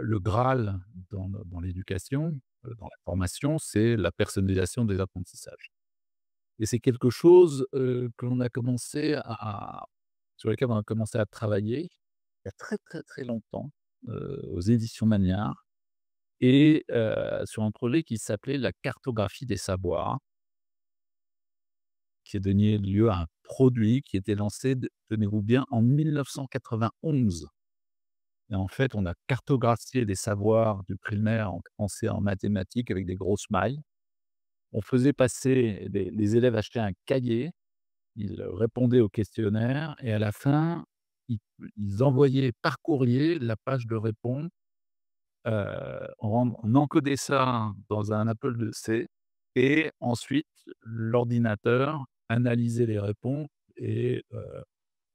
le Graal dans l'éducation, dans la formation, c'est la personnalisation des apprentissages et c'est quelque chose, que l'on a commencé à sur lequel on a commencé à travailler il y a très, très, très longtemps, aux éditions Magnard et sur un projet qui s'appelait la cartographie des savoirs, qui a donné lieu à un produit qui était lancé, de tenez-vous bien, en 1991. Et en fait, on a cartographié des savoirs du primaire en français, en mathématiques avec des grosses mailles. On faisait passer les élèves achetaient un cahier, ils répondaient au questionnaire et à la fin, ils ils envoyaient par courrier la page de réponse. On encodait ça dans un Apple IIc et ensuite l'ordinateur analysait les réponses et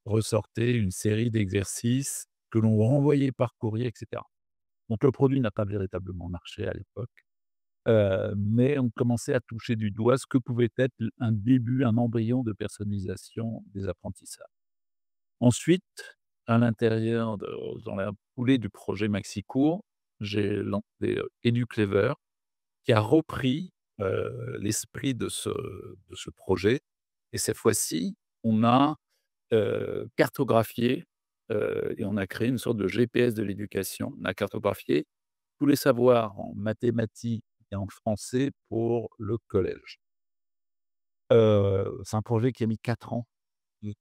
ressortait une série d'exercices que l'on renvoyait par courrier et cetera. Donc le produit n'a pas véritablement marché à l'époque, mais on commençait à toucher du doigt ce que pouvait être un début, un embryon de personnalisation des apprentissages. Ensuite, à l'intérieur de dans la foulée du projet MaxiCours, j'ai lancé, EduClever qui a repris, l'esprit de ce projet et cette fois-ci, on a, cartographié, et on a créé une sorte de GPS de l'éducation. On a cartographié tous les savoirs en mathématiques et en français pour le collège. C'est un projet qui a mis 4 ans, qui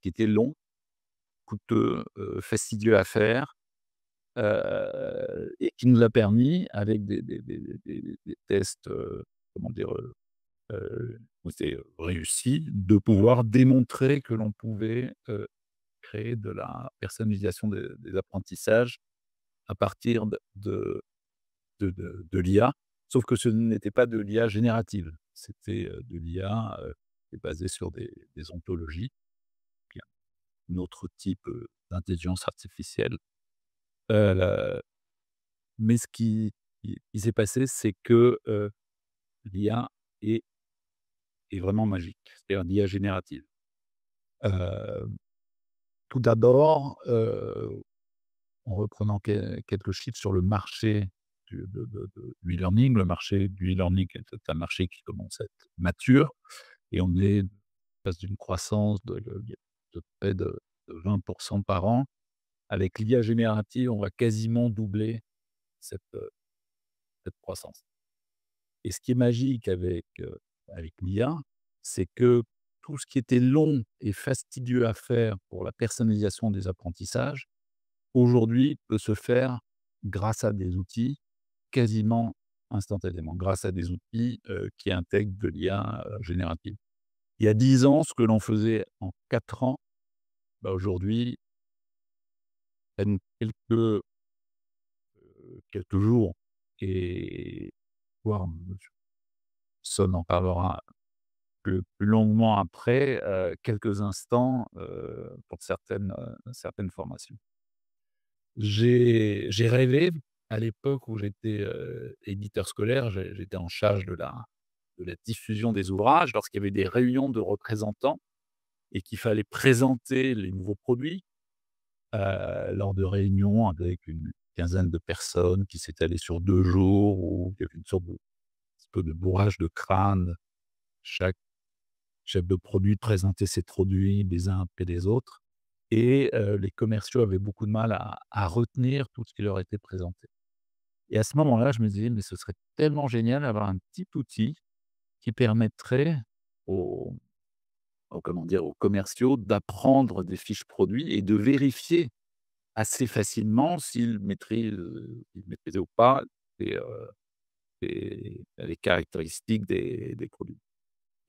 était long, coûteux, fastidieux à faire, et qui nous a permis avec des tests, comment dire? Qui étaient réussis, de pouvoir démontrer que l'on pouvait, créer de la personnalisation des apprentissages à partir de l'IA. Sauf que ce n'était pas de l'IA générative, c'était, de l'IA, qui est basée sur des ontologies, qui est un autre type, d'intelligence artificielle. Heu, mais ce qui s'est passé, c'est que, l'IA est est vraiment magique, c'est-à-dire l'IA générative. Heu, Tout d'abord, en reprenant quelques chiffres sur le marché du e-learning. Le marché du e-learning est un marché qui commence à être mature et on est en face d'une croissance de près de 20 par an. Avec l'IA générative, on va quasiment doubler cette, cette croissance et ce qui est magique avec l'IA, c'est que tout ce qui était long et fastidieux à faire pour la personnalisation des apprentissages, aujourd'hui peut se faire grâce à des outils quasiment instantanément, grâce à des outils, qui intègrent de l'IA, générative. Il y a 10 ans, ce que l'on faisait en 4 ans, bah, aujourd'hui, en quelques jours et voire Son en parlera plus longuement après, quelques instants, pour certaines formations. J'ai rêvé à l'époque où j'étais, éditeur scolaire, j'étais en charge de la diffusion des ouvrages lorsqu'il y avait des réunions de représentants et qu'il fallait présenter les nouveaux produits, lors de réunions avec une quinzaine de personnes qui s'étalaient sur 2 jours où il y avait une sorte de petit peu de bourrage de crâne. Chaque chef de produit présentait ses produits les uns après les autres et les commerciaux avaient beaucoup de mal à retenir tout ce qui leur était présenté. Et à ce moment-là, je me disais: «Mais ce serait tellement génial d'avoir un petit outil qui permettrait aux comment dire? Aux commerciaux d'apprendre des fiches produits et de vérifier assez facilement s'ils maîtrisaient ou pas les, les caractéristiques des produits».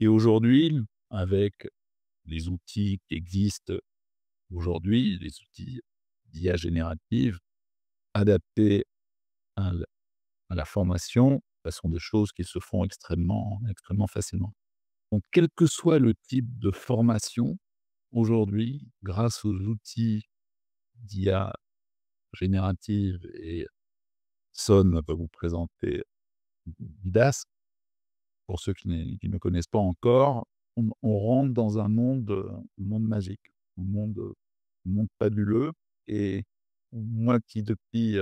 Et aujourd'hui, avec les outils qui existent aujourd'hui, les outils d'IA générative adaptés à la formation, ce sont des choses qui se font extrêmement facilement. Donc quel que soit le type de formation, aujourd'hui, grâce aux outils d'IA générative et Son va vous présenter Didas, pour ceux qui ne connaissent pas encore, on rentre dans un monde magique, un monde fabuleux et moi qui depuis,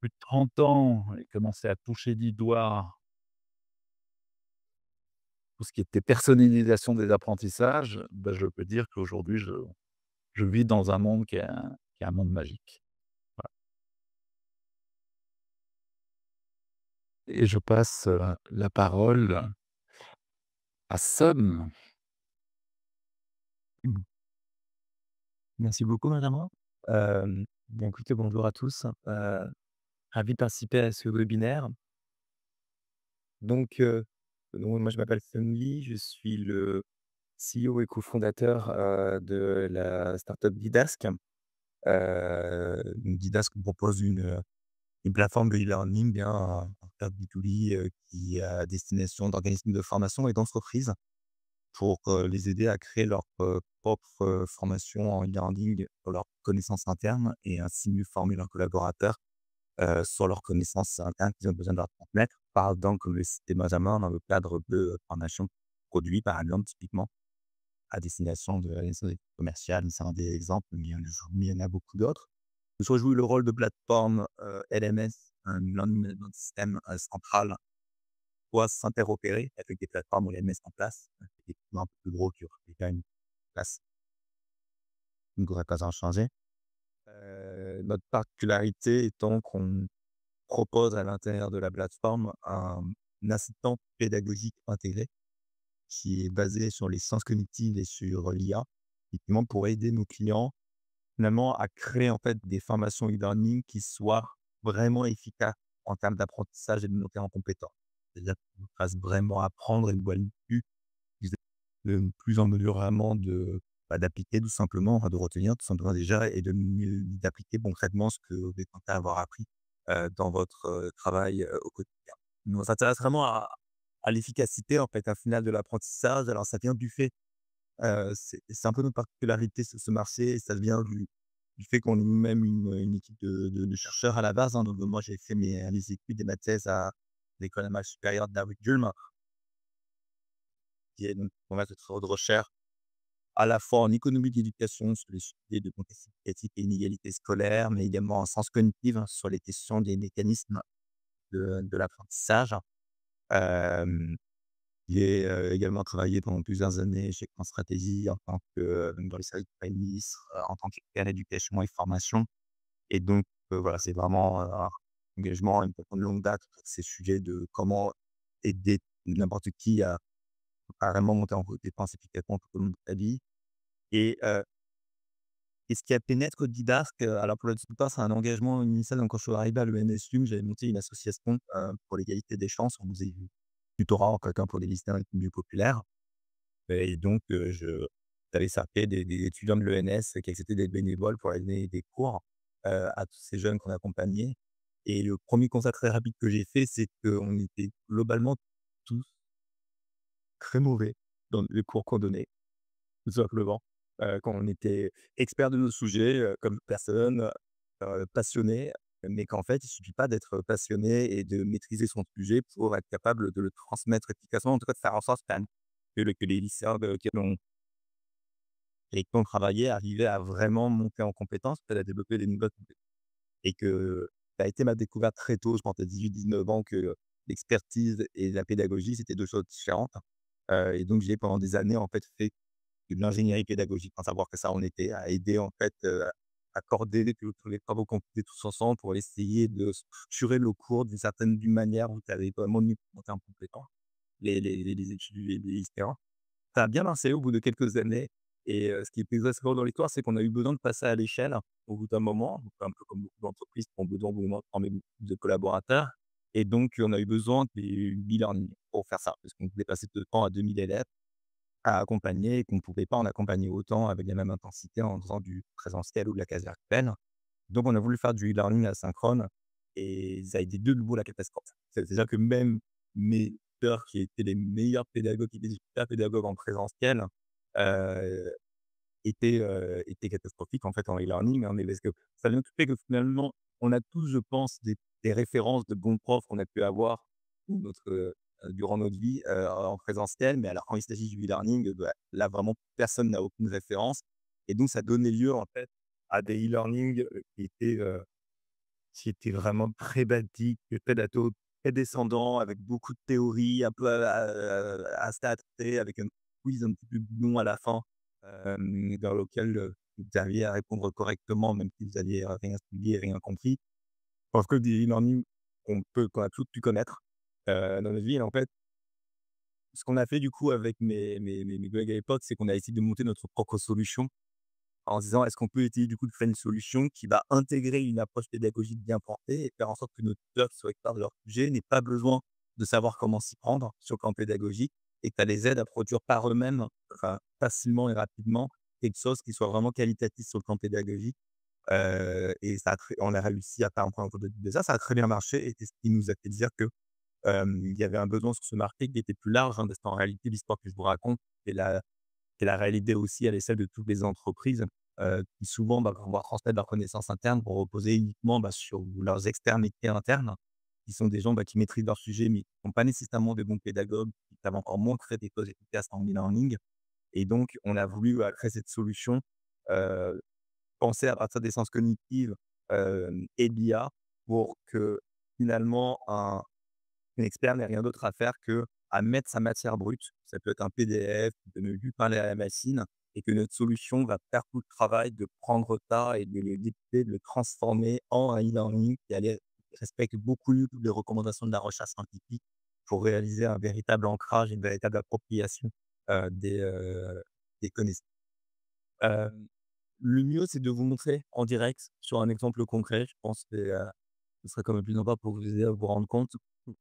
plus de 30 ans et commençait à toucher du doigt tout ce qui était personnalisation des apprentissages, bah, je peux dire qu'aujourd'hui je vis dans un monde qui est un monde magique. Voilà, et je passe, la parole à Sam. Mmh. Merci beaucoup madame. Bien écoutez, bonjour à tous, ravi de participer à ce webinaire. Donc, moi je m'appelle Sun Lee, je suis le CEO et cofondateur, de la startup Didask. Donc Didask propose une plateforme de e-learning bien en termes B2B, qui est à destination d'organismes de formation et d'entreprises pour, les aider à créer leur, propre, formation en e-learning sur leurs connaissances internes et ainsi mieux former leurs collaborateurs, sur leurs connaissances internes qu'ils ont besoin de leur transmettre. Par exemple, comme le citait Benjamin, dans le cadre de formation produit, par exemple, typiquement, à destination de la des commerciales, c'est un des exemples, mais il y en a beaucoup d'autres. Soit jouer le rôle de plateforme, LMS, un learning management system, central, soit s'interopérer avec des plateformes ou LMS en place, effectivement un peu plus gros qui auraient déjà une place, qui n'auraient pas à changer. Notre particularité étant qu'on propose à l'intérieur de la plateforme un assistant pédagogique intégré qui est basé sur les sciences cognitives et sur l'IA, effectivement pour aider nos clients finalement à créer en fait des formations e-learning qui soient vraiment efficaces en termes d'apprentissage et de montée en compétences. C'est-à-dire qu'on fasse vraiment apprendre et ne voit plus le plus en mesure vraiment de, d'appliquer tout simplement, enfin de retenir tout simplement déjà et de mieux d'appliquer concrètement ce que vous êtes censé avoir appris, dans votre, travail, au quotidien. Nous, on s'intéresse vraiment à l'efficacité en fait, un final de l'apprentissage. Alors ça vient du fait, c'est un peu notre particularité sur ce marché et ça vient du fait qu'on est nous-mêmes une équipe de chercheurs à la base, hein. Donc moi j'ai fait mes études et ma thèse à l'École normale supérieure de David-Ulm, qui est donc on va de travaux de recherche à la fois en économie d'éducation sur les sujets de contexte éducatif et inégalité scolaire, mais également en sciences cognitives, hein, sur les questions des mécanismes de l'apprentissage. Hem, j'ai, également travaillé pendant plusieurs années chez Grand Stratégie en tant que, donc dans les services du Premier ministre, en tant qu'expert éducation et formation et donc voilà, c'est vraiment, un engagement, une passion de longue date sur ces sujets de comment aider n'importe qui à vraiment monter en compétences efficacement tout au long de sa vie et ce qui a fait naître Didasque, alors pour le départ, c'est un engagement initial. Donc quand je suis arrivé à l'ENSUM, j'avais monté une association, pour l'égalité des chances. On faisait du tutorat en quelqu'un pour des lycéens les plus populaires et donc j'avais certifié des étudiants de l'ENS qui acceptaient d'être bénévoles pour aller donner des cours, à tous ces jeunes qu'on accompagnait et le premier constat très rapide que j'ai fait, c'est qu'on était globalement tous très mauvais dans les cours qu'on donnait. Tout simplement, quand on était expert de nos sujets, comme personne, passionné, mais qu'en fait, il suffit pas d'être passionné et de maîtriser son sujet pour être capable de le transmettre efficacement. En tout cas, de faire en sorte quand même que les lycéens avec qui on travaillait arrivaient à vraiment monter en compétences, peut-être à développer des nouvelles compétences et que ça a été ma découverte très tôt, je pense à 18-19 ans, que l'expertise et la pédagogie, c'était 2 choses différentes, et donc j'ai pendant des années, en fait, fait de l'ingénierie pédagogique, sans savoir que ça en était, à aider en fait, à coordonner tous les travaux qu'on faisait tous ensemble pour essayer de structurer le cours d'une manière où tu avais vraiment mieux monté en compétence les étudiants, les lycéens. Ça a bien marché au bout de quelques années et ce qui est plus intéressant dans l'histoire, c'est qu'on a eu besoin de passer à l'échelle au bout d'un moment, donc un peu comme beaucoup d'entreprises qui ont besoin au bout d'un moment de former beaucoup plus de collaborateurs et donc on a eu besoin du e-learning pour faire ça, parce qu'on voulait passer de 100 à 2000 élèves à accompagner et qu'on ne pouvait pas en accompagner autant avec la même intensité en faisant du présentiel ou de la quasi virtuelle. Donc on a voulu faire du e-learning asynchrone et ça a été de nouveau la catastrophe. C'est-à-dire que même mes tuteurs qui étaient les meilleurs pédagogues, qui étaient des super pédagogues en présentiel, heu, étaient catastrophiques en fait en e-learning, hein, mais parce que ça vient tout fait que finalement, on a tous, je pense, des références de bons profs qu'on a pu avoir durant notre vie, en présentiel. Mais alors quand il s'agit du e-learning, bah, là vraiment personne n'a aucune référence et donc ça donnait lieu en fait à des e-learning, qui étaient, qui était vraiment très basique, très dato très descendant avec beaucoup de théories, un peu à se tâter avec un quiz un petit peu bidon à la fin, dans lequel, vous aviez à répondre correctement, même si vous aviez rien suivi et rien compris. Parce que des e-learning qu'on a tous pu connaître, dans notre vie. Et en fait, ce qu'on a fait du coup avec mes collègues à l'époque, c'est qu'on a essayé de monter notre propre solution en se disant: «Est-ce qu'on peut essayer du coup de faire une solution qui va intégrer une approche pédagogique bien portée et faire en sorte que nos tuteurs qui soient experts de leur sujet n'aient pas besoin de savoir comment s'y prendre sur le plan pédagogique et que ça les aide à produire par eux-mêmes, enfin, facilement et rapidement, quelque chose qui soit vraiment qualitatif sur le plan pédagogique». Et ça a très on a réussi à faire un point de ça, ça a très bien marché et c'est ce qui nous a fait dire que, il y avait un besoin sur ce marché qui était plus large, hein, parce qu'en réalité, l'histoire que je vous raconte, c'est la réalité aussi à l'échelle de toutes les entreprises, qui souvent, vont pouvoir transmettre leurs connaissances internes vont reposer uniquement, sur leurs externités internes, qui sont des gens, qui maîtrisent leur sujet, mais qui ne sont pas nécessairement des bons pédagogues, qui savent encore moins créer des choses efficaces en e-learning. Et donc on a voulu, créer cette solution, heu, pensée à partir des sciences cognitives, et de l'IA pour que finalement un expert n'a rien d'autre à faire que à mettre sa matière brute, ça peut être un PDF, de ne plus parler à la machine et que notre solution va faire tout le travail de prendre ça et de le découper, de le transformer en un e-learning qui respecte beaucoup mieux toutes les recommandations de la recherche scientifique pour réaliser un véritable ancrage, une véritable appropriation, heu, des, heu, des connaissances. Hem, le mieux, c'est de vous montrer en direct sur un exemple concret. Je pense que, ce serait quand même plus sympa pour vous aider à vous rendre compte de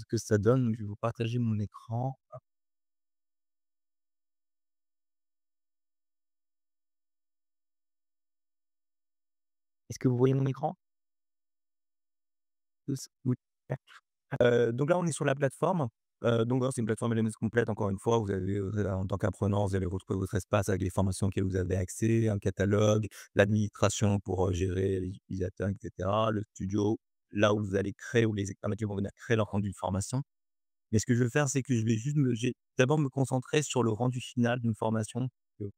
ce que ça donne. Donc je vais vous partager mon écran. Est-ce que vous voyez mon écran? Tous? Oui. Donc là, on est sur la plateforme. Donc voilà, c'est une plateforme LMS complète encore une fois. En tant qu'apprenant, vous allez retrouver votre espace avec les formations auxquelles vous avez accès, un catalogue, l'administration pour, gérer les utilisateurs et cetera, le studio, là où vous allez créer, où les experts métiers vont venir créer leur rendu de formation. Mais ce que je vais faire, c'est que je vais juste d'abord me concentrer sur le rendu final d'une formation, que vous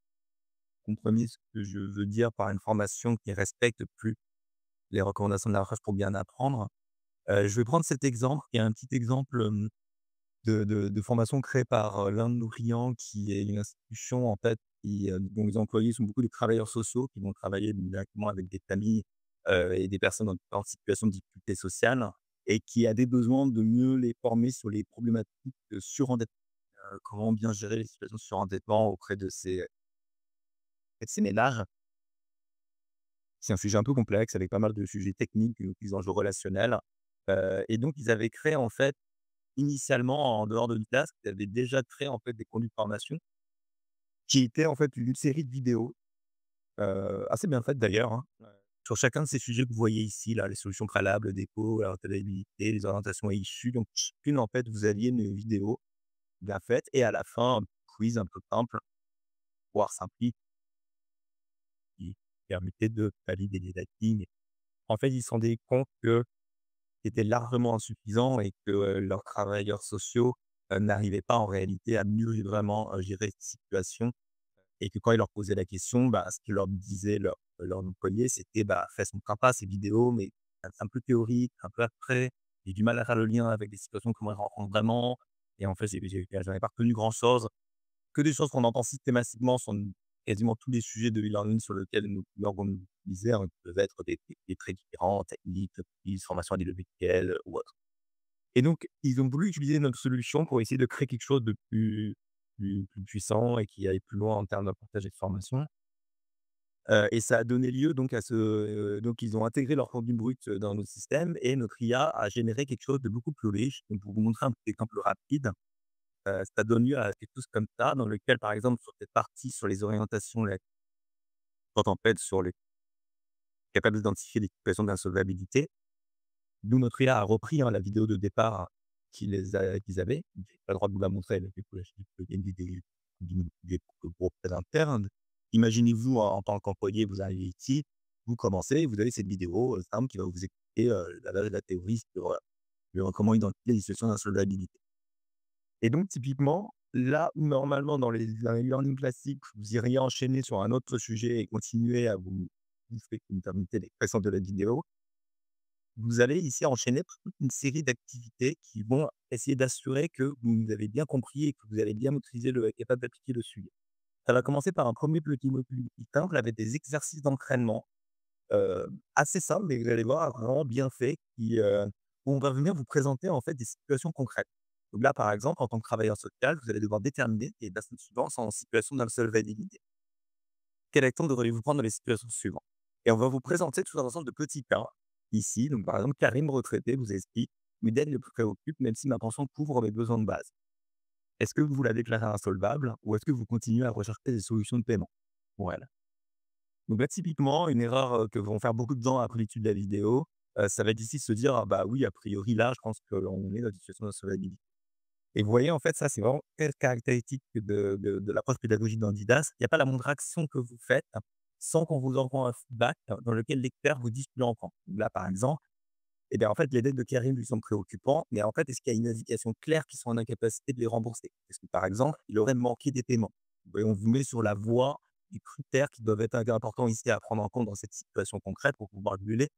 compreniez ce que je veux dire par une formation qui respecte plus les recommandations de la recherche pour bien apprendre. Je vais prendre cet exemple qui est un petit exemple, de formation créée par, l'un de nos clients qui est une institution en fait dont les employés sont beaucoup des travailleurs sociaux qui vont travailler directement avec des familles, et des personnes en situation de difficulté sociale et qui a des besoins de mieux les former sur les problématiques de surendettement, comment bien gérer les situations de surendettement auprès de ces ménages. C'est un sujet un peu complexe avec pas mal de sujets techniques, des enjeux relationnels, et donc ils avaient créé en fait, initialement en dehors de l'ITAS, ils avaient déjà créé en fait des contenus de formation qui étaient en fait une série de vidéos, assez bien faites d'ailleurs, hein, sur chacun de ces sujets que vous voyez ici là, les solutions préalables, dépôt, la rentabilité, les orientations et issues. Donc chacune en fait, vous aviez une vidéo bien faite et à la fin, un quiz un peu simple, voire simplique, qui permettait de valider les acquis. Mais en fait, ils se rendaient compte que c'était largement insuffisant et que, leurs travailleurs sociaux, n'arrivaient pas en réalité à mieux vraiment, gérer cette situation et que quand ils leur posaient la question, ce que leur disait leur employé, c'était: «Ça se comprend pas ces vidéos, mais c'est un peu théorique, un peu abstrait, j'ai du mal à faire le lien avec des situations que moi je rencontre vraiment et en fait, j'en ai pas retenu grand chose». Que des choses qu'on entend systématiquement sur quasiment tous les sujets de e-learning sur lesquels nos clients vont nous utiliser, hein, qui peuvent être des traits différents, techniques, formation à des logiciels ou autre. Et donc, ils ont voulu utiliser notre solution pour essayer de créer quelque chose de plus puissant et qui aille plus loin en termes de partage et de formation. Et ça a donné lieu donc donc ils ont intégré leur contenu brut, dans notre système et notre IA a généré quelque chose de beaucoup plus riche. Donc pour vous montrer un petit exemple rapide, ça donne lieu à quelque chose comme ça, dans lequel, par exemple, sur cette partie sur les orientations, là, quand en fait sur les capable d'identifier les situations d'insolvabilité, nous, notre IA a repris, hein, la vidéo de départ qu'ils avaient. J'ai pas le droit de vous la montrer, elle a été collagée il y a une vidéo du groupe interne. Imaginez-vous en tant qu'employé, vous arrivez ici, vous commencez, vous avez cette vidéo, simple qui va vous expliquer, la base de la théorie sur comment identifier les situations d'insolvabilité. Et donc typiquement, là où normalement dans les learning classiques, vous iriez enchaîner sur un autre sujet et continuer à vous bouffer, si vous me permettez l'expression de la vidéo. vous allez ici enchaîner toute une série d'activités qui vont essayer d'assurer que vous avez bien compris et que vous avez bien maîtrisé le être capable d'appliquer le sujet. Ça va commencer par un premier petit module simple avec des exercices d'entraînement, assez simples, mais vous allez voir vraiment bien faits où on va venir vous présenter en fait des situations concrètes. Donc là, par exemple, en tant que travailleur social, vous allez devoir déterminer et les personnes suivantes sont en situation d'insolvabilité. Quelle action devriez-vous prendre dans les situations suivantes? Et on va vous présenter tout un ensemble de petits cas ici. Donc, par exemple, Karim, retraité, vous explique: «Mes dettes me préoccupent même si ma pension couvre mes besoins de base. Est-ce que vous la déclarez insolvable ou est-ce que vous continuez à rechercher des solutions de paiement pour elle?» Donc là, typiquement, une erreur, que vont faire beaucoup de gens après l'étude de la vidéo, ça va être ici de se dire: «Ah bah oui, a priori là, je pense qu'on est dans une situation d'insolvabilité». Et vous voyez, en fait, ça, c'est vraiment très caractéristique de l'approche pédagogique dans Didas. Il n'y a pas la moindre action que vous faites sans qu'on vous envoie un feedback dans lequel l'expert vous dit ce qu'il en pense. Là, par exemple, eh bien, en fait, les dettes de Karim lui sont préoccupantes, mais en fait, est-ce qu'il y a une indication claire qu'ils sont en incapacité de les rembourser? Est-ce que, par exemple, il aurait manqué des paiements? Vous voyez, on vous met sur la voie des critères qui doivent être importants ici à prendre en compte dans cette situation concrète pour pouvoir juger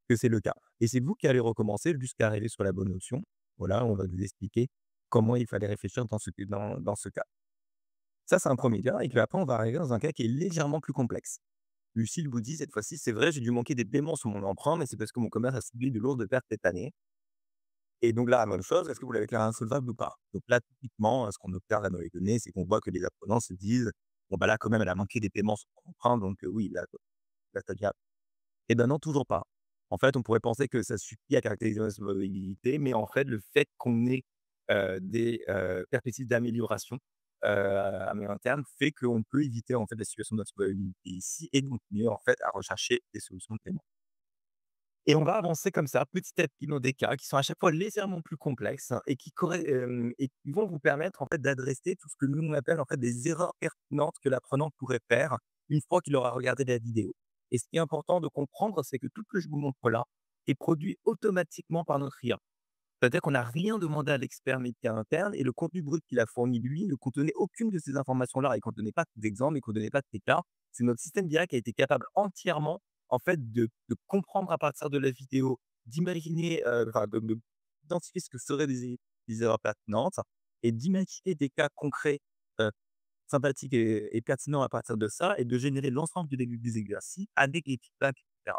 que c'est le cas. Et c'est vous qui allez recommencer jusqu'à arriver sur la bonne option. Voilà, on va vous expliquer comment il fallait réfléchir dans ce cas. Ça, c'est un premier cas. Et puis après, on va arriver dans un cas qui est légèrement plus complexe. Lucille vous dit cette fois-ci: «C'est vrai, j'ai dû manquer des paiements sur mon emprunt, mais c'est parce que mon commerce a subi de lourdes pertes cette année.» Et donc là, la même chose, est-ce que vous l'avez déclaré insolvable ou pas? Donc là, typiquement, ce qu'on observe là dans les données, c'est qu'on voit que les apprenants se disent: «Bon, bah là, quand même, elle a manqué des paiements sur son emprunt, donc oui, là, ça devient.» Et ben non, toujours pas. En fait, on pourrait penser que ça suffit à caractériser l'insolvabilité, mais en fait, le fait qu'on ait, des, perspectives d'amélioration, à moyen terme fait qu'on peut éviter, en fait, la situation d'insolvabilité ici et continuer, en fait, à rechercher des solutions de paiement. Et on va avancer comme ça, petit à petit, dans des cas qui sont à chaque fois légèrement plus complexes et et qui vont vous permettre, en fait, d'adresser tout ce que nous, on appelle, en fait, des erreurs pertinentes que l'apprenant pourrait faire une fois qu'il aura regardé la vidéo. Et ce qui est important de comprendre, c'est que tout ce que je vous montre là est produit automatiquement par notre IA. C'est-à-dire qu'on n'a rien demandé à l'expert métier interne et le contenu brut qu'il a fourni lui ne contenait aucune de ces informations-là. Il ne contenait pas d'exemples, il ne contenait pas de déclats. C'est notre système d'IA qui a été capable entièrement, en fait, de comprendre à partir de la vidéo, d'imaginer, enfin, d'identifier ce que seraient des erreurs pertinentes et d'imaginer des cas concrets, heu, sympathiques et pertinents à partir de ça et de générer l'ensemble des exercices avec les feedbacks, etc.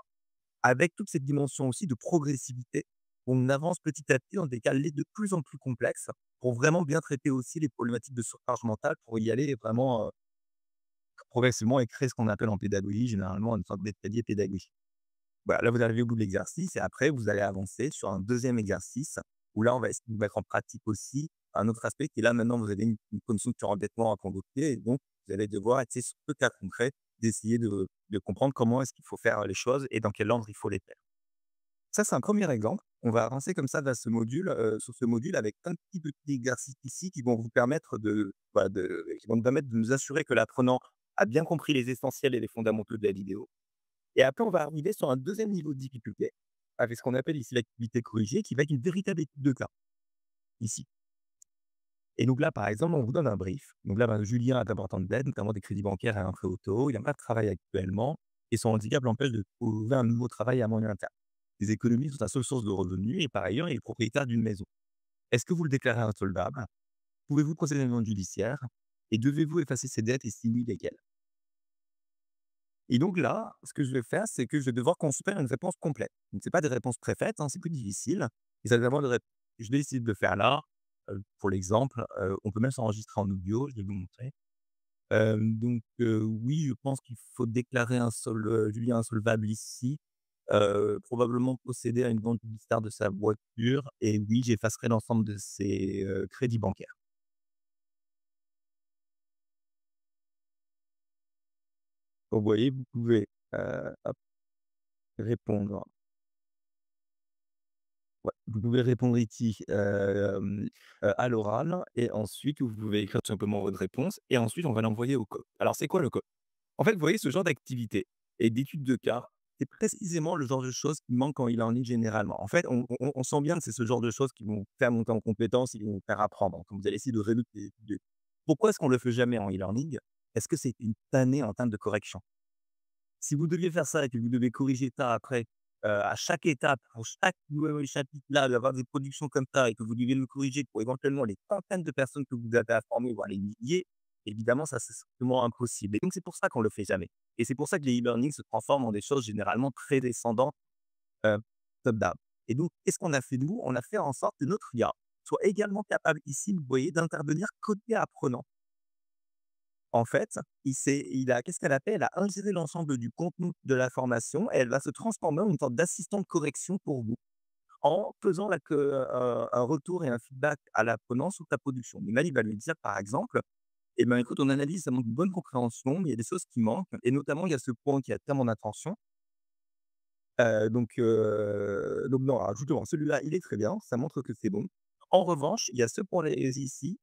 Avec toute cette dimension aussi de progressivité, on avance petit à petit dans des cas de plus en plus complexes pour vraiment bien traiter aussi les problématiques de surcharge mentale, pour y aller vraiment, progressivement et créer ce qu'on appelle en pédagogie généralement une sorte d'escalier pédagogique. Voilà, là vous arrivez au bout de l'exercice et après vous allez avancer sur un deuxième exercice où là on va essayer de mettre en pratique aussi un autre aspect qui est là maintenant vous avez une connaissance sur endettement à convoquer et donc vous allez devoir essayer sur ce cas concret d'essayer de comprendre comment est-ce qu'il faut faire les choses et dans quel ordre il faut les faire. Ça, c'est un premier exemple. On va avancer comme ça vers ce module, sur ce module avec plein de petits exercices ici qui vont vous permettre qui vont nous permettre de nous assurer que l'apprenant a bien compris les essentiels et les fondamentaux de la vidéo. Et après, on va arriver sur un deuxième niveau de difficulté, avec ce qu'on appelle ici l'activité corrigée, qui va être une véritable étude de cas, ici. Et donc là, par exemple, on vous donne un brief. Donc là, Julien a d'importantes dettes, notamment des crédits bancaires et un prêt auto. Il n'a pas de travail actuellement et son handicap l'empêche de trouver un nouveau travail à moyen terme. Les économies sont sa seule source de revenus et par ailleurs, il est propriétaire d'une maison. Est-ce que vous le déclarez insolvable? Pouvez-vous procéder à une demande judiciaire? Et devez-vous effacer ces dettes et si oui, lesquelles? Et donc là, ce que je vais faire, c'est que je vais devoir construire une réponse complète. Donc, c'est pas des réponses préfaites, hein, c'est plus difficile. Et ça va demander de je vais essayer de le faire là. Pour l'exemple, on peut même s'enregistrer en audio, je vais vous montrer. Oui, je pense qu'il faut déclarer Julien insolvable ici, probablement procéder à une vente judiciaire de sa voiture et oui, j'effacerai l'ensemble de ses, crédits bancaires. Vous voyez, vous pouvez, hop, répondre. Ouais, vous pouvez répondre ici, à l'oral et ensuite vous pouvez écrire tout simplement votre réponse et ensuite on va l'envoyer au code. Alors c'est quoi le code? En fait, vous voyez ce genre d'activité et d'études de cas, c'est précisément le genre de choses qui manquent en e-learning généralement. En fait, on sent bien que c'est ce genre de choses qui vont faire monter en compétences et qui vont vous faire apprendre. Quand vous allez essayer de résoudre pourquoi est-ce qu'on le fait jamais en e-learning? Est-ce que c'est une tannée en termes de correction? Si vous deviez faire ça et que vous devez corriger ça après à chaque étape, pour chaque nouveau chapitre là, d'avoir des productions comme ça et que vous devez le corriger pour éventuellement les centaines de personnes que vous avez à former, voire les milliers, évidemment, ça, c'est strictement impossible et donc c'est pour ça qu'on le fait jamais et c'est pour ça que les e-learning se transforment en des choses généralement très descendantes, heu, top down et donc qu'est-ce qu'on a fait nous? On a fait en sorte que notre IA soit également capable ici, vous voyez, d'intervenir côté apprenant. En fait, il a qu'est-ce qu'elle a fait? Elle a ingéré l'ensemble du contenu de la formation et elle va se transformer en une sorte d'assistant de correction pour vous, en faisant un retour et un feedback à l'apprenant sur ta production. Donc là, il va lui dire, par exemple: «Eh ben, écoute, ton analyse, ça manque de bonne compréhension, mais il y a des choses qui manquent et notamment, il y a ce point qui attire mon attention». Donc non, alors justement, celui-là, il est très bien, ça montre que c'est bon. En revanche, il y a ce point-là ici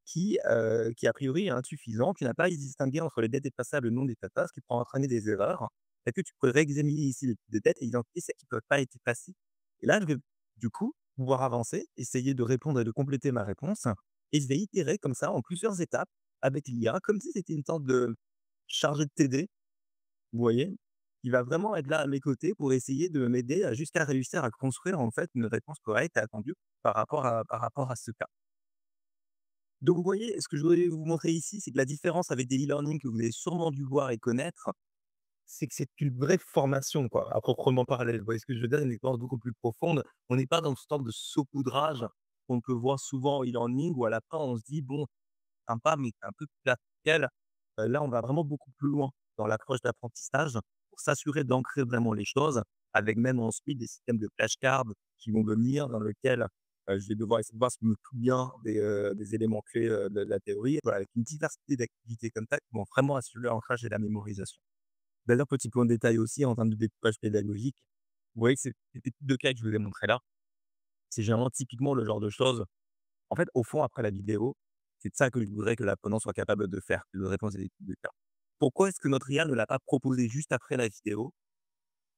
qui a priori est insuffisant. Tu n'as pas à distinguer entre les dettes dépassables et non dépassables, ce qui peut entraîner des erreurs. Est-ce que tu pourrais réexaminer ici les types de dettes et identifier celles qui ne peuvent pas être effacées? Et là, je vais du coup pouvoir avancer, essayer de répondre et de compléter ma réponse et je vais itérer comme ça en plusieurs étapes avec l'IA, comme si c'était une sorte de chargé de TD, vous voyez? Qui va vraiment être là à mes côtés pour essayer de m'aider à jusqu'à réussir à construire en fait une réponse correcte et attendue par rapport à ce cas. Donc vous voyez, ce que je voulais vous montrer ici, c'est que la différence avec des e-learning que vous avez sûrement dû voir et connaître, c'est que c'est une vraie formation, quoi, à proprement parler. Vous voyez ce que je veux dire? Une expérience beaucoup plus profonde. On n'est pas dans ce sorte de saupoudrage qu'on peut voir souvent en e-learning où à la fin on se dit: «Bon, sympa, mais c'est un peu superficiel». Là, on va vraiment beaucoup plus loin dans l'approche d'apprentissage pour s'assurer d'ancrer vraiment les choses, avec même ensuite des systèmes de flashcards qui vont venir dans lequel, je vais devoir essayer de voir si je me souviens des éléments clés, de la théorie. Voilà, avec une diversité d'activités comme ça qui vont vraiment assurer l'ancrage et la mémorisation. D'ailleurs, petit point de détail aussi en termes de découpage pédagogique, vous voyez que ces types de cas que je vous ai montrés là, c'est généralement typiquement le genre de choses en fait, au fond, après la vidéo, c'est de ça que je voudrais que l'apprenant soit capable de faire, de répondre à des types de cas. Pourquoi est-ce que notre IA ne l'a pas proposé juste après la vidéo?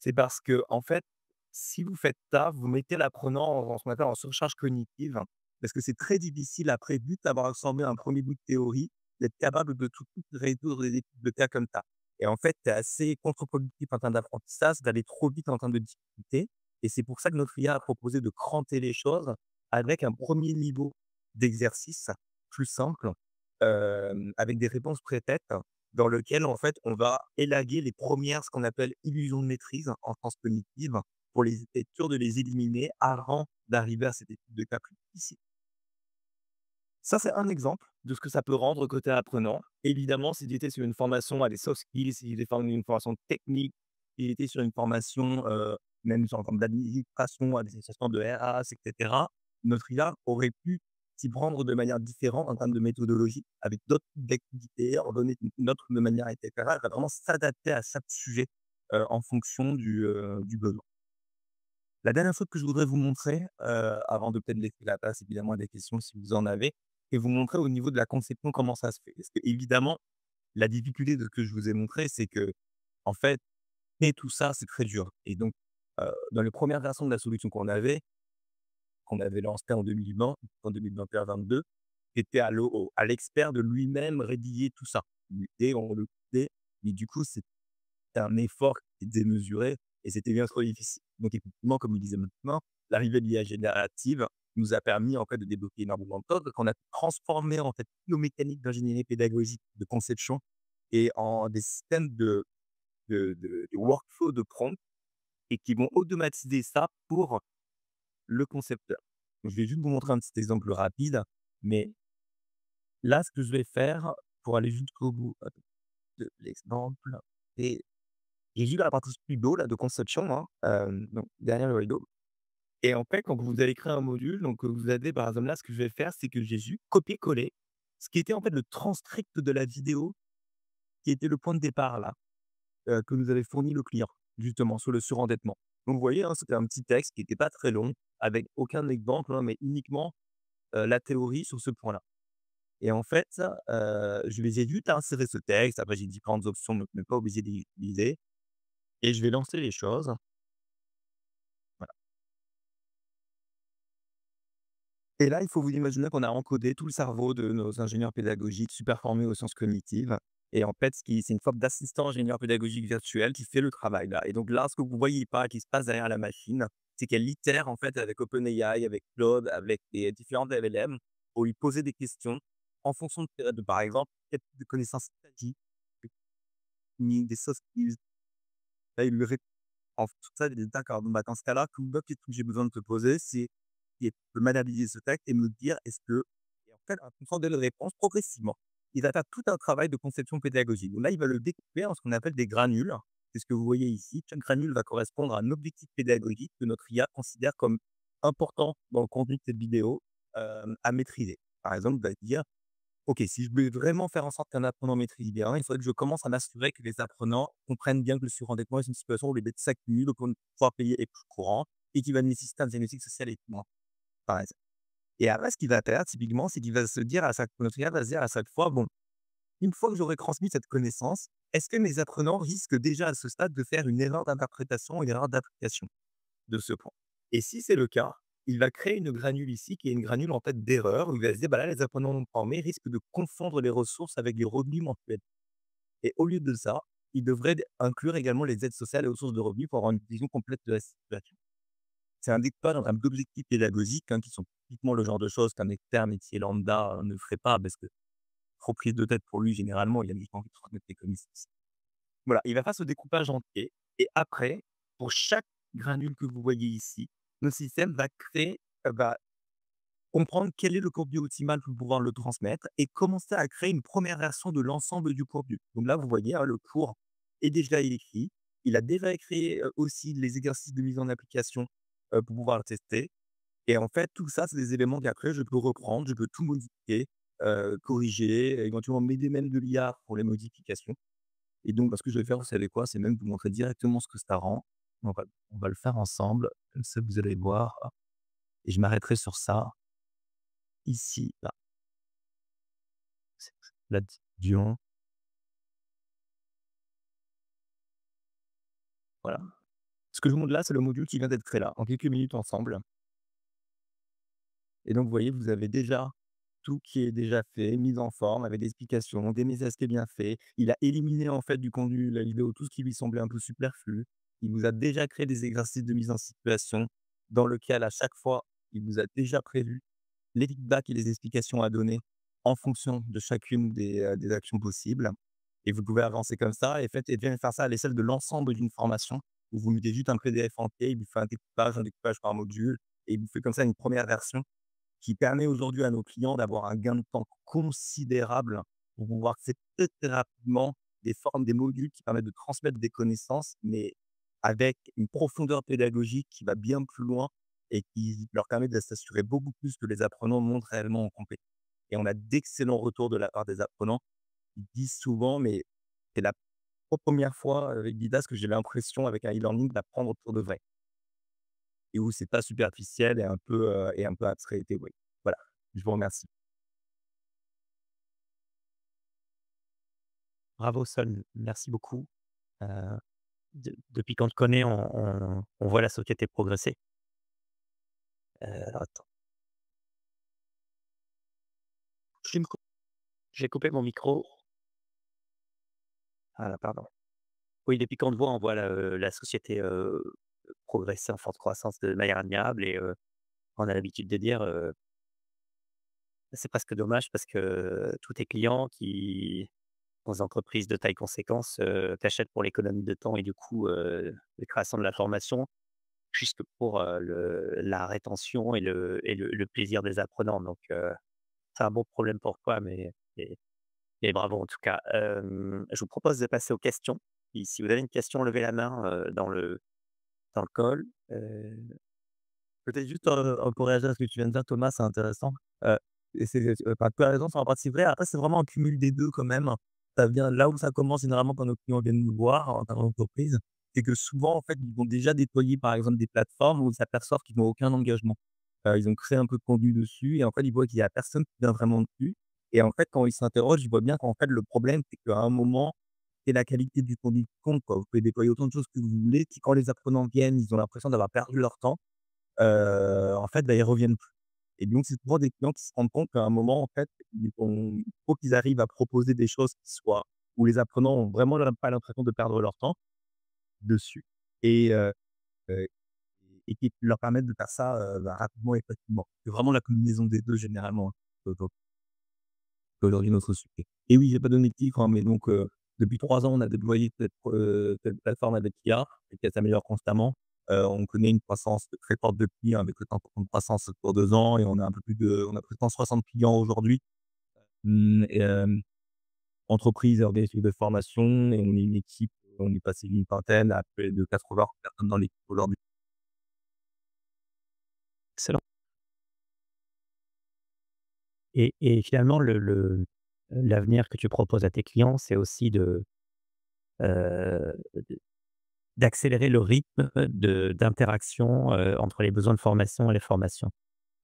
C'est parce que en fait, si vous faites ça, vous mettez l'apprenant en ce qu'on appelle en surcharge cognitive, parce que c'est très difficile après, vite d'avoir assemblé un premier bout de théorie, d'être capable de tout résoudre des études de cas comme ça. Et en fait, c'est assez contre-productif en termes d'apprentissage, d'aller trop vite en termes de difficulté. Et c'est pour ça que notre IA a proposé de cranter les choses avec un premier niveau d'exercice plus simple, avec des réponses pré-faites dans lequel, en fait, on va élaguer les premières ce qu'on appelle illusions de maîtrise en sciences cognitives pour être sûr de les éliminer avant d'arriver à cette étude de cas plus difficile. Ça, c'est un exemple de ce que ça peut rendre côté apprenant. Évidemment, si j'étais sur une formation à des soft skills, si j'étais sur une formation technique, si j'étais sur une formation, même sur en termes d'administration, à des assistants de RH et cetera, notre IA aurait pu s'y prendre de manière différente en termes de méthodologie, avec d'autres types d'activités, en donner une autre de manière et cetera. Elle va vraiment s'adapter à chaque sujet, en fonction du besoin. La dernière chose que je voudrais vous montrer, avant de peut-être laisser la place évidemment à des questions si vous en avez et vous montrer au niveau de la conception comment ça se fait. Parce qu'évidemment, la difficulté de ce que je vous ai montré, c'est que en fait, mais tout ça, c'est très dur et donc, dans les premières versions de la solution qu'on avait lancée en 2020, en 2021-22, c'était à l'expert de lui-même rédiger tout ça. L'idée, on le faisait, mais du coup, c'était un effort qui était démesuré et c'était bien trop difficile. Donc effectivement, comme il disait maintenant, l'arrivée de l'IA générative nous a permis en fait de débloquer énormément de choses, qu'on a transformé en fait nos mécaniques d'ingénierie pédagogique, de conception et en des systèmes de workflow de prompt et qui vont automatiser ça pour le concepteur. Donc, je vais juste vous montrer un petit exemple rapide, mais là, ce que je vais faire pour aller jusqu'au bout de l'exemple, et j'ai vu la partie studio là de conception, hein, donc derrière le rideau et en fait, quand vous allez créer un module, donc vous avez par exemple là, ce que je vais faire, c'est que j'ai juste copié-collé ce qui était en fait le transcript de la vidéo qui était le point de départ là, que nous avait fourni le client, justement sur le surendettement. Donc vous voyez, hein, c'était un petit texte qui était pas très long, avec aucun exemple, hein, mais uniquement, la théorie sur ce point-là et en fait, je les ai juste insérer ce texte, après j'ai différentes options, donc vous n'êtes pas obligé de les utiliser et je vais lancer les choses. Voilà. Et là, il faut vous imaginer qu'on a encodé tout le cerveau de nos ingénieurs pédagogiques super formés aux sciences cognitives et en fait, c'est une forme d'assistant ingénieur pédagogique virtuel qui fait le travail là et donc là, ce que vous voyez pas qui se passe derrière la machine, c'est qu'elle itère en fait avec OpenAI, avec Claude, avec les différentes LLM pour lui poser des questions en fonction de par exemple, quel type de connaissances tu as dit, des soft skills. Là, il lui répond en fonction de ça, il dit: «D'accord, bon, bah, dans ce cas-là, tout le question que j'ai besoin de te poser, c'est et tu peux m'analyser ce texte et me dire est-ce que» et en fait, en fonction de la réponse, progressivement, il va faire tout un travail de conception pédagogique. Donc là, il va le découper en ce qu'on appelle des granules. C'est ce que vous voyez ici. Chaque granule va correspondre à un objectif pédagogique que notre IA considère comme important dans le contenu de cette vidéo, à maîtriser. Par exemple, il va dire: OK, si je veux vraiment faire en sorte qu'un apprenant maîtrise bien, il faudrait que je commence à m'assurer que les apprenants comprennent bien que le surendettement est une situation où les dettes s'accumulent, donc le pouvoir payer est plus courant et qui va nécessiter un diagnostic social et équilibré, par exemple. Et après, ce qu'il va faire typiquement, c'est qu'il va se dire à chaque notre IA va se dire à chaque fois: «Bon, une fois que j'aurai transmis cette connaissance, est-ce que mes apprenants risquent déjà à ce stade de faire une erreur d'interprétation, une erreur d'application de ce point?» Et si c'est le cas, il va créer une granule ici qui est une granule en fait d'erreur où il va se dire: «Bah là, les apprenants non formés risquent de confondre les ressources avec les revenus mensuels». Et au lieu de ça, il devrait inclure également les aides sociales et aux sources de revenus pour avoir une vision complète de la situation. C'est un découpage en termes d'objectifs pédagogiques, qui sont typiquement le genre de choses qu'un externe métier lambda, ne ferait pas parce que trop prise de tête pour lui généralement, il a juste envie de transmettre des connaissances. Voilà, il va faire ce découpage entier et après, pour chaque granule que vous voyez ici, notre système va créer, va comprendre quel est le contenu optimal pour pouvoir le transmettre et commencer à créer une première version de l'ensemble du contenu. Donc là, vous voyez, hein, le cours est déjà écrit. Il a déjà créé, aussi les exercices de mise en application, pour pouvoir le tester et en fait, tout ça, c'est des éléments qu'après je peux reprendre, je peux tout modifier, corriger, éventuellement m'aider même de l'IA pour les modifications et donc, bah, ce que je vais faire, vous savez quoi? C'est même vous montrer directement ce que ça rend. On va le faire ensemble, comme ça vous allez voir et je m'arrêterai sur ça, ici, là. C'est la diffusion, voilà. Ce que je vous montre là, c'est le module qui vient d'être créé là, en quelques minutes ensemble et donc vous voyez, vous avez déjà tout qui est déjà fait, mis en forme avec des explications, des messages qui est bien fait. Il a éliminé en fait du contenu de la vidéo tout ce qui lui semblait un peu superflu. Il vous a déjà créé des exercices de mise en situation dans lequel à chaque fois, il vous a déjà prévu les feedbacks et les explications à donner en fonction de chacune des actions possibles et vous pouvez avancer comme ça et bien faire ça à l'échelle de l'ensemble d'une formation où vous mettez juste un PDF entier, il vous fait un découpage par module et il vous fait comme ça une première version qui permet aujourd'hui à nos clients d'avoir un gain de temps considérable pour pouvoir accepter très rapidement des formes, des modules qui permettent de transmettre des connaissances, mais avec une profondeur pédagogique qui va bien plus loin et qui leur permet de s'assurer beaucoup plus que les apprenants montent réellement en compétence. Et on a d'excellents retours de la part des apprenants. Ils disent souvent, mais c'est la première fois avec Didas que j'ai l'impression avec un e-learning d'apprendre pour de vrai et où c'est pas superficiel et un peu abstrait et théorique. Voilà, je vous remercie. Bravo Sol, merci beaucoup. Heu, depuis qu'on te connaît, on voit la société progresser. Alors attends, je vais me cou j'ai coupé mon micro. Ah pardon. Oui, depuis qu'on te voit, on voit la société, progresser en forte croissance de manière admirable et on a l'habitude de dire, c'est presque dommage parce que tous tes clients qui dans des entreprises de taille conséquence, t'achètent pour l'économie de temps et du coup, de création de la formation. Juste pour, la rétention et le plaisir des apprenants donc c'est un bon problème pour toi mais bravo en tout cas. Je vous propose de passer aux questions. Et si vous avez une question, levez la main, dans le call. Peut-être juste, pour réagir à ce que tu viens de dire Thomas, c'est intéressant. Et c'est, enfin, tu as raison, c'est en partie vrai. Après, c'est vraiment un cumul des 2 quand même. Ça vient là où ça commence généralement quand nos clients viennent nous voir en tant qu'entreprise, c'est que souvent, en fait, ils vont déjà déployer, par exemple, des plateformes où ils s'aperçoivent qu'ils n'ont aucun engagement. Ils ont créé un peu de contenu dessus et en fait, ils voient qu'il y a personne qui vient vraiment dessus et en fait, quand ils s'interrogent, ils voient bien qu'en fait, le problème, c'est qu'à un moment, c'est la qualité du contenu qui compte, quoi. Vous pouvez déployer autant de choses que vous voulez, si quand les apprenants viennent, ils ont l'impression d'avoir perdu leur temps. En fait, bah, ils reviennent plus et donc c'est souvent des clients qui se rendent compte qu'à un moment, en fait, il faut qu'ils arrivent à proposer des choses qui soient où les apprenants ont vraiment pas l'impression de perdre leur temps dessus et heu et qui leur permettent de faire ça, rapidement et facilement. C'est vraiment la combinaison des 2 généralement, aujourd'hui notre succès. Et oui, j'ai pas donné de titre, hein, mais donc depuis 3 ans, on a déployé cette plateforme avec IA et qu'elle s'améliore constamment. On connaît une croissance très forte depuis, hein, avec le temps de croissance pour 2 ans et on a plus de 160 clients aujourd'hui. Et entreprises et organismes de formation et on est une équipe, on est passé d'une vingtaine à près de 80 personnes dans l'équipe aujourd'hui. Excellent. Et finalement, l'avenir que tu proposes à tes clients, c'est aussi heu, de d'accélérer le rythme d'interaction, entre les besoins de formation et les formations.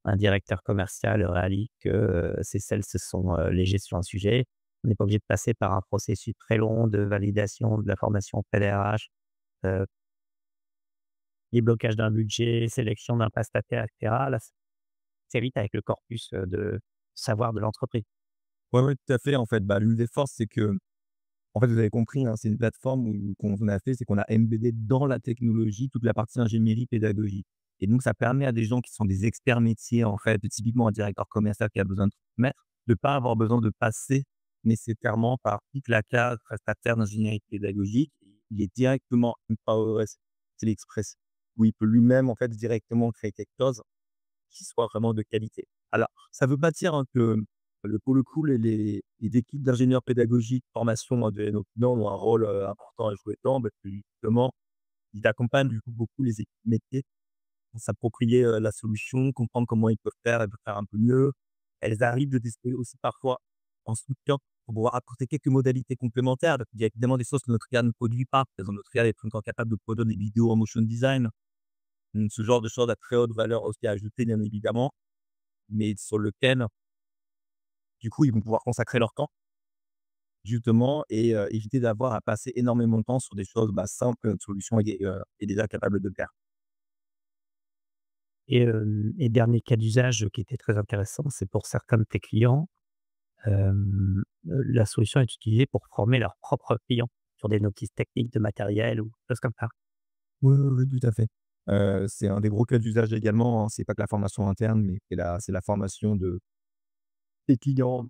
Un directeur commercial réalise que, ses sales sont, légers sur un sujet. On n'est pas obligé de passer par un processus très long de validation de la formation auprès des RH, heu, les blocages d'un budget, sélection d'un prestataire et cetera. Là, c'est vite avec le corpus, de savoir de l'entreprise. Ouais, ouais, tout à fait, en fait, bah, l'une des forces, c'est que en fait, vous avez compris, hein, c'est une plateforme où qu'on a fait, c'est qu'on a embeddé dans la technologie toute la partie ingénierie pédagogique et donc ça permet à des gens qui sont des experts métiers, en fait, typiquement un directeur commercial qui a besoin de transmettre, de pas avoir besoin de passer nécessairement par toute la case prestataire d'ingénierie pédagogique. Il est directement empowered, c'est l'express, où il peut lui-même, en fait, directement créer quelque chose qui soit vraiment de qualité. Alors, ça veut pas dire, hein, que pour le coup, les équipes d'ingénieurs pédagogiques, formation, de nos clients ont un rôle, important à jouer dedans parce que justement, ils accompagnent du coup beaucoup les équipes métiers pour s'approprier, la solution, comprendre comment ils peuvent faire un peu mieux. Elles arrivent de tester aussi parfois en soutien pour pouvoir apporter quelques modalités complémentaires. Donc il y a évidemment des choses que notre IA ne produit pas. Par exemple, notre IA est encore capable de produire des vidéos en motion design, ce genre de choses à très haute valeur aussi ajoutée bien évidemment, mais sur lequel, du coup, ils vont pouvoir consacrer leur temps, justement et éviter d'avoir à passer énormément de temps sur des choses, bah, simples que notre solution est déjà capable de faire. Et dernier cas d'usage qui était très intéressant, c'est pour certains de tes clients, la solution est utilisée pour former leurs propres clients sur des notices techniques de matériel ou choses comme ça. Oui, oui, oui, tout à fait. C'est un des gros cas d'usage également, hein. C'est pas que la formation interne, mais c'est la formation de des clients,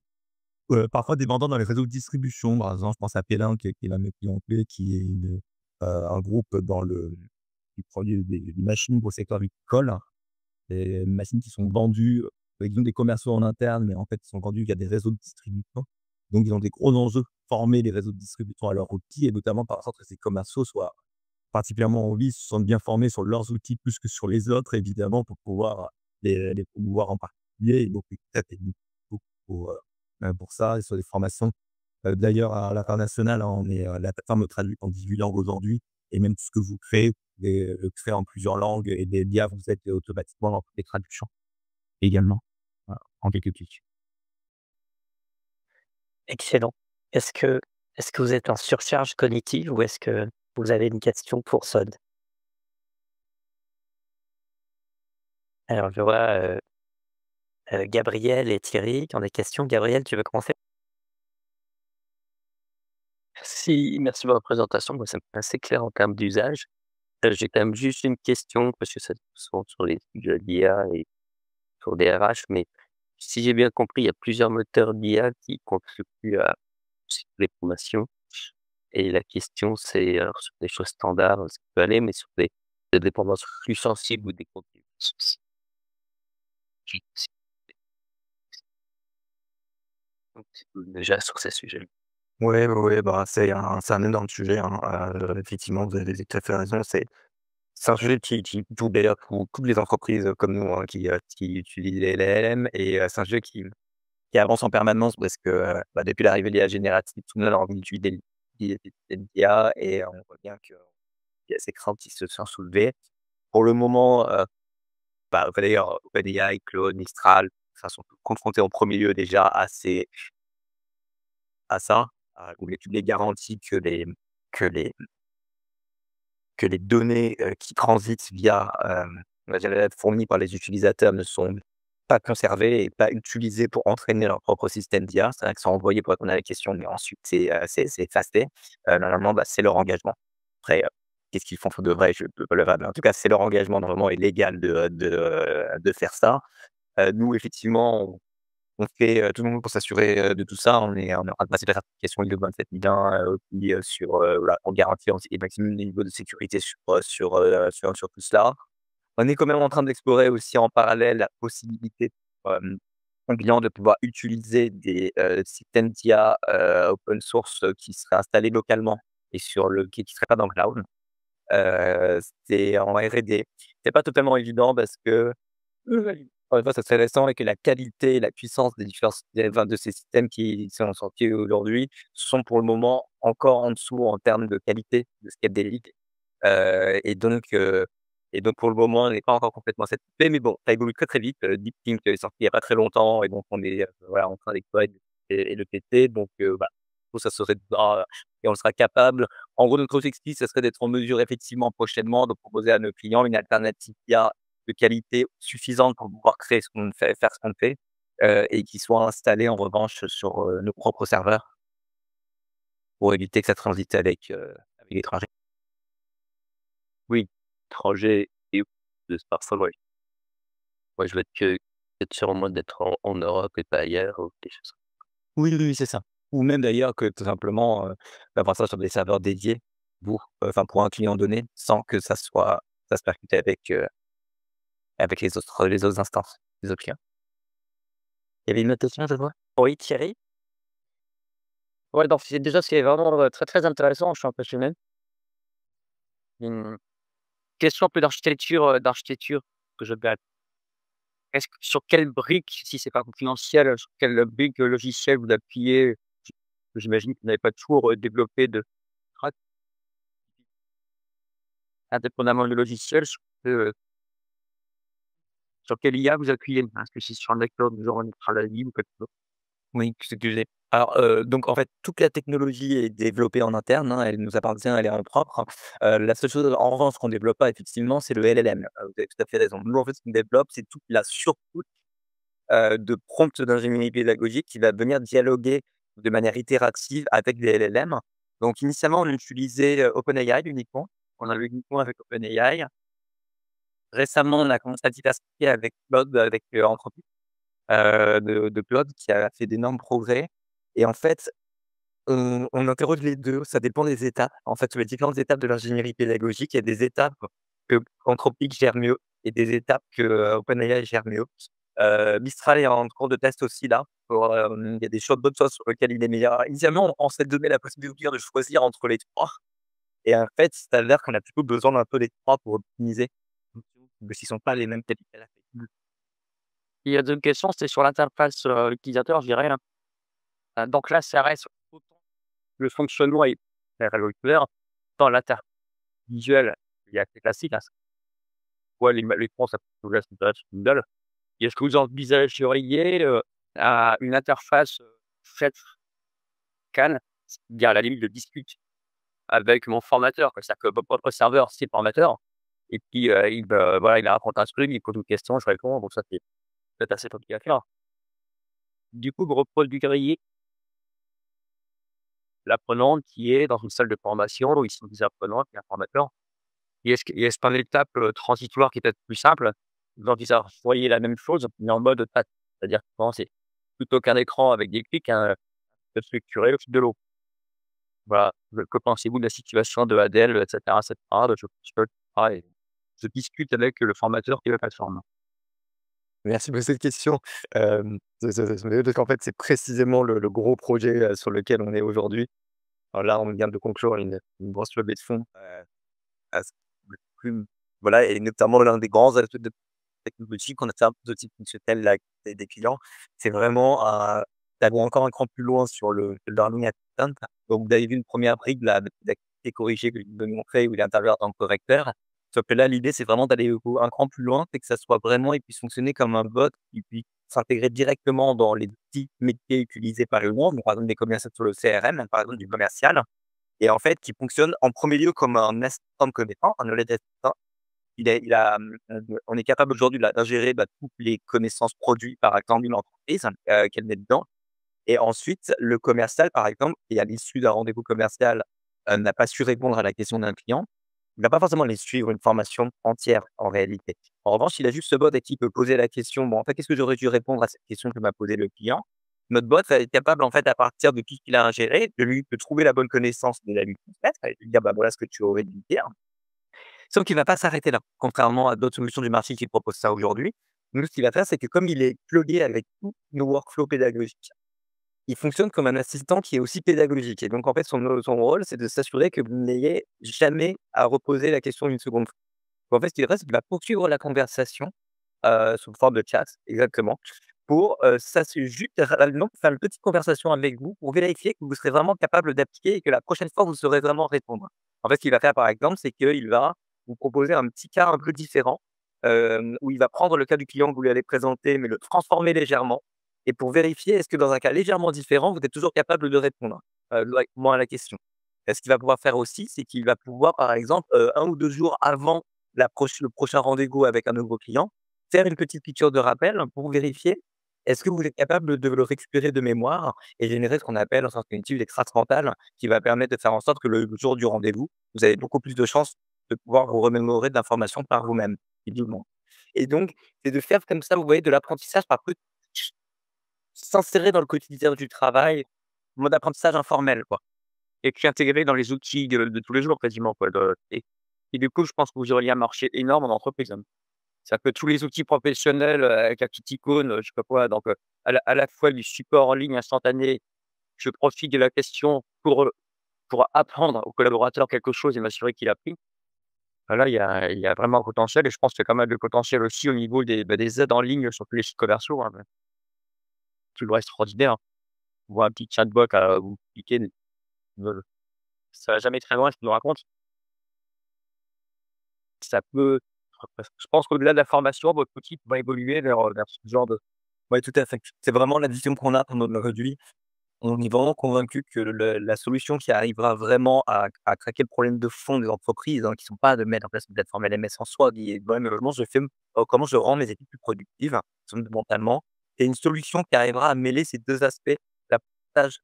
parfois des vendants dans les réseaux de distribution. Par exemple, je pense à Pélin qui est l'un de mes clients clés, qui est un groupe qui produit des machines pour le secteur viticole. Des machines qui sont vendues, ils ont des commerciaux en interne, mais en fait, ils sont vendus via des réseaux de distribution. Donc ils ont des gros enjeux, former les réseaux de distribution à leurs outils et notamment faire en sorte que ces commerciaux soient particulièrement envie, se sentent bien formés sur leurs outils plus que sur les autres évidemment pour pouvoir les promouvoir en particulier et donc ça fait beaucoup pour ça et sur les formations. D'ailleurs à l'international, hein, la plateforme est traduite en 18 langues aujourd'hui et même tout ce que vous créez, vous pouvez le créer en plusieurs langues et des l'IA vous aide automatiquement dans toutes les traductions également, voilà, en quelques clics. Excellent. Est-ce que est-ce que vous êtes en surcharge cognitive ou est-ce que vous avez une question pour Sod? Alors je vois, Gabriel et Thierry qui ont des questions. Gabriel, tu veux commencer? Merci pour la présentation. Moi, ça me paraît assez clair en termes d'usage. J'ai quand même juste une question parce que ça se souvent sur les sujets d'IA et sur des RH, mais si j'ai bien compris, il y a plusieurs moteurs d'IA qui contribuent à les formations et la question c'est, alors sur des choses standards, ça peut aller, mais sur des dépendances plus sensibles ou des contenus plus sensibles, donc déjà sur ces sujets. Ouais, ouais, ouais, bah, c'est un énorme sujet, hein, effectivement, vous avez tout à fait raison. C'est un sujet qui touche d'ailleurs toutes les entreprises, comme nous, hein, qui utilisent les LLM et c'est un sujet qui avance en permanence parce que, bah, depuis l'arrivée de l'IA générative, tout le monde a envie d'utiliser l'IA et on voit bien qu'il y a ces craintes qui se sont soulevées. Pour le moment, bah, d'ailleurs, OpenAI, Claude, Mistral, ça sont confrontés en premier lieu déjà à ça, où l'étude les garantit que les que les données, qui transitent via, on va dire, les fournies par les utilisateurs ne sont pas conservés et pas utilisés pour entraîner leur propre système d'IA. C'est-à-dire qu'ils sont envoyés pour répondre à la question, mais ensuite c'est effacé. Normalement, c'est leur engagement. Après, qu'est-ce qu'ils font de vrai? Je peux pas le voir, mais en tout cas, c'est leur engagement normalement et légal de faire ça. Nous, effectivement, on fait, tout le monde pour s'assurer, de tout ça. On est en train de passer la certification ISO 27001, aussi, sur, voilà, pour garantir aussi les maximum de niveau de sécurité sur tout cela. On est quand même en train d'explorer aussi en parallèle la possibilité, aux clients de pouvoir utiliser des, systèmes d'IA, open source, qui seraient installés localement et qui seraient pas dans le cloud. C'est en R&D. C'est pas totalement évident parce que, encore une fois, c'est très récent et que la qualité et la puissance des différents de ces systèmes qui sont sortis aujourd'hui sont pour le moment encore en dessous en termes de qualité de ce qu'est Daily. Heu et donc heu et donc pour le moment, on n'est pas encore complètement satisfait, mais bon, ça évolue très, très vite. DeepSeek est sorti il y a pas très longtemps et donc on est, voilà, en train d'explorer et le tester donc bah, tout ça serait et on sera capable en gros, notre objectif, ce serait d'être en mesure effectivement prochainement de proposer à nos clients une alternative IA de qualité suffisante pour pouvoir créer ce qu'on fait faire ce qu'on fait, et qui soit installée en revanche sur, nos propres serveurs pour éviter que ça transite avec l'étranger. Oui, étranger et de smartphone, ouais. Ouais, je veux être sûr au moins d'être en Europe et pas ailleurs ou des choses. Oui, oui, oui, c'est ça. Ou même d'ailleurs que tout simplement, d'avoir ça sur des serveurs dédiés pour un client donné, sans que ça se percute avec les autres instances, les autres clients. Il y avait une autre question, je vois? Oui, Thierry? Ouais, donc c'est déjà ce qui est vraiment, très, très intéressant, je suis impressionné. Une question un peu d'architecture que je vais est-ce que sur quelle brique, si c'est pas confidentiel, sur quelle brique, logicielle vous appuyez? J'imagine que vous n'avez pas toujours, développé de track indépendamment du logiciel, sur quelle IA vous appuyez? Est-ce que c'est sur un acteur du genre Mistral ou quelque chose? Oui, c'est ce que j'ai. Alors, donc en fait, toute la technologie est développée en interne, hein, elle nous appartient, elle est en propre. La seule chose en revanche qu'on développe pas effectivement, c'est le LLM. Vous avez tout à fait raison. Nous, en fait, ce qu'on développe, c'est toute la surcouche, de prompts d'ingénierie pédagogique qui va venir dialoguer de manière itérative avec des LLM. Donc initialement, on utilisait, OpenAI uniquement. On avait uniquement avec OpenAI. Récemment, on a commencé à diversifier avec Claude, avec, Anthropic, de Claude qui a fait d'énormes progrès et en fait, on interroge les 2. Ça dépend des étapes. En fait, sur les différentes étapes de l'ingénierie pédagogique, il y a des étapes que Anthropic gère mieux et des étapes que, OpenAI gère mieux. Mistral est en cours de test aussi là, il y a des choses d'autres choses sur lesquelles il est meilleur. Initialement, on s'est donné la possibilité de choisir entre les 3 et en fait, il s'avère qu'on a plutôt besoin d'un peu des 3 pour optimiser, parce qu'ils sont pas les mêmes qualités. Il y a 2 questions, c'était sur l'interface, utilisateur, je dirais, hein. Donc là, ça reste autant le fonctionnement est très révolutionnaire, dans l'interface visuelle, il y a assez classique, hein. Ouais, l'écran, ça peut laisser une dalle. Et est-ce que vous envisageriez, à une interface, faite CAN, c'est-à-dire à la limite, je discute avec mon formateur, quoi. C'est-à-dire que votre serveur, c'est le formateur et puis, voilà, il raconte un truc, il pose une question, je réponds, donc ça, c'est peut-être assez compliqué à faire. Du coup, vous reproduiriez l'apprenant qui est dans une salle de formation où ils sont des apprenants et un formateur. Et est-ce pas une étape, transitoire qui est peut-être plus simple? Vous envisageriez la même chose, mais en mode chat? C'est-à-dire que vraiment c'est plutôt qu'un écran avec des clics, hein, de structurer au fil de l'eau. Voilà. Que pensez-vous de la situation de Adèle, et cetera, de je discute avec le formateur qui est la plateforme. Merci pour cette question. Parce qu'en fait, c'est précisément le gros projet, sur lequel on est aujourd'hui. Alors là, on vient de conclure une grosse levée de fonds, à ce plus voilà et notamment l'un des grands aspects de technologie qu'on a fait un prototype fonctionnel là, des clients, c'est vraiment, d'aller encore un cran plus loin sur le learning assistant. Donc vous avez vu une première brique là, d'activité corrigée que je vous ai montré où il intervient en tant que correcteur. Sauf que là, l'idée, c'est vraiment d'aller un cran plus loin, c'est que ça soit vraiment il puisse fonctionner comme un bot qui puisse s'intégrer directement dans les outils métiers utilisés par le monde. Donc par exemple des commerciaux sur le CRM, par exemple du commercial et en fait qui fonctionne en premier lieu comme un assistant commettant, un knowledge assistant on est capable aujourd'hui d'ingérer toutes les connaissances produits, par exemple, d'une entreprise qu'elle met dedans. Et ensuite, le commercial, par exemple, qui à l'issue d'un rendez-vous commercial n'a pas su répondre à la question d'un client, il va pas forcément aller suivre une formation entière en réalité. En revanche, il a juste ce bot à qui il peut poser la question: «Bon, en fait, qu'est-ce que j'aurais dû répondre à cette question que m'a posée le client?» Notre bot va être capable, en fait, à partir de tout ce qu'il a ingéré, de trouver la bonne connaissance, de la lui transmettre et de lui dire: «Bah, voilà ce que tu aurais dû dire». Sauf qu'il va pas s'arrêter là. Contrairement à d'autres solutions du marché qui proposent ça aujourd'hui, nous, ce qu'il va faire, c'est que comme il est plugué avec tous nos workflows pédagogiques, il fonctionne comme un assistant qui est aussi pédagogique et donc en fait, son rôle, c'est de s'assurer que vous n'ayez jamais à reposer la question une seconde fois. En fait, ce qu'il reste, il va poursuivre la conversation, sous forme de chat, exactement, pour, juste réellement faire une petite conversation avec vous, pour vérifier que vous serez vraiment capable d'appliquer et que la prochaine fois, vous saurez vraiment répondre. En fait, ce qu'il va faire, par exemple, c'est qu'il va vous proposer un petit cas un peu différent, où il va prendre le cas du client que vous lui avez présenté, mais le transformer légèrement et pour vérifier est-ce que dans un cas légèrement différent, vous êtes toujours capable de répondre, logiquement à la question. Et ce qu'il va pouvoir faire aussi, c'est qu'il va pouvoir, par exemple, 1 ou 2 jours avant le prochain rendez-vous avec un nouveau client, faire une petite piqûre de rappel pour vérifier est-ce que vous êtes capable de le récupérer de mémoire et générer ce qu'on appelle en sens cognitif l'extrasfrontal, qui va permettre de faire en sorte que le jour du rendez-vous, vous avez beaucoup plus de chances de pouvoir vous remémorer de l'information par vous-même, évidemment. Et donc, c'est de faire comme ça, vous voyez, de l'apprentissage par petits s'insérer dans le quotidien du travail, en mode apprentissage informel, quoi. Et puis intégrer dans les outils de tous les jours quasiment, quoi, et du coup, je pense que vous auriez un marché énorme en entreprise, hein. C'est-à-dire que tous les outils professionnels, avec la petite icône, je sais pas quoi, donc à la fois du support en ligne instantané, je profite de la question pour apprendre au collaborateur quelque chose et m'assurer qu'il a pris. Là, il y a vraiment un potentiel et je pense qu'il y a quand même de potentiel aussi au niveau des aides en ligne sur tous les sites commerciaux, hein, toujours extraordinaire. On voit un petit chatbot à vous cliquez, ça va jamais très loin, je me raconte. Ça peut je pense qu'au-delà de la formation, votre outil va évoluer vers ce genre de ouais, tout à fait. C'est vraiment la vision qu'on a pour notre produit. On est vraiment convaincu que la solution qui arrivera vraiment à craquer le problème de fond des entreprises, hein, qui sont pas de mettre en place une plateforme LMS en soi, qui est vraiment comment comment je rends mes équipes plus productives, fondamentalement. C'est une solution qui arrivera à mêler ces 2 aspects, l'apprentissage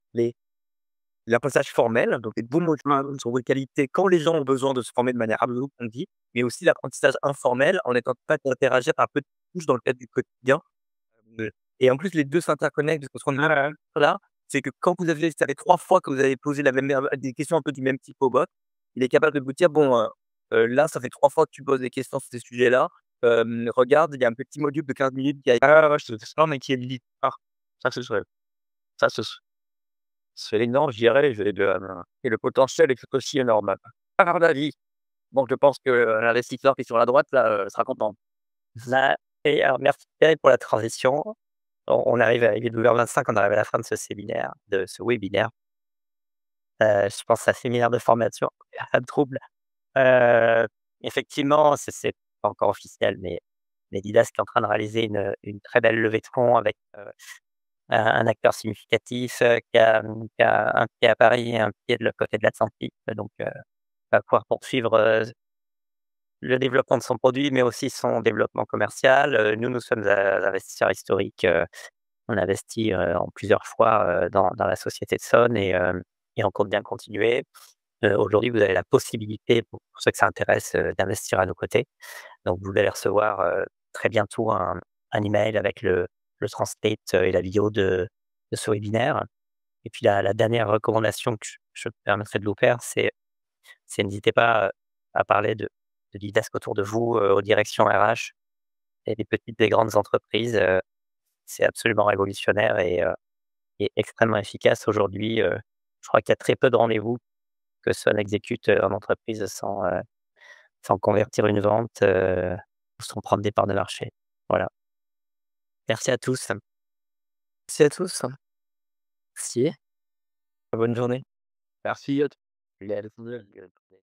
l'apprentissage formel, donc les bons modules sur vos qualités quand les gens ont besoin de se former de manière approfondie, mais aussi l'apprentissage informel en étant capable d'interagir par petites touches dans le cadre du quotidien. Et en plus, les 2 s'interconnectent parce qu'on a là, c'est que quand ça fait 3 fois que vous avez posé la même des questions un peu du même type au bot, il est capable de vous dire: «Bon, là, ça fait 3 fois que tu poses des questions sur ces sujets-là. Regarde, il y a un petit module de 15 minutes qui a» ouais, c'est ça, mais qui est limite. Ça, ce serait ça, c'est énorme, je dirais, et le potentiel est tout aussi énorme. À mon avis. Donc je pense que l'investisseur qui est sur la droite là, sera content. Là et alors merci Pierre pour la transition. On arrive à il est 9h25, on arrive à la fin de ce séminaire, de ce webinaire. Je pense à un séminaire de formation, il y a pas de trouble. Heu, Effectivement, c'est pas encore officiel, mais Adidas qui est en train de réaliser une très belle levée de fonds avec, un acteur significatif, qui a un pied à Paris et un pied de l'autre côté de l'Atlantique, donc va pouvoir poursuivre, le développement de son produit, mais aussi son développement commercial. Nous sommes investisseurs historiques, on investit, en plusieurs fois, dans la société de Son et on compte bien continuer. Aujourd'hui, vous avez la possibilité, pour ceux que ça intéresse, d'investir à nos côtés. Donc vous allez recevoir, très bientôt un email avec le transcript, et la vidéo de ce webinaire. Et puis la dernière recommandation que je me permettrai de vous faire, c'est n'hésitez pas, à parler de l'IDESC autour de vous, aux directions RH et des petites et grandes entreprises. C'est absolument révolutionnaire et extrêmement efficace aujourd'hui. Je crois qu'il y a très peu de rendez-vous que Swan exécute, en entreprise sans convertir une vente, ou sans prendre des parts de marché. Voilà. Merci à tous. Merci à tous. Merci. Bonne journée. Merci à Il est à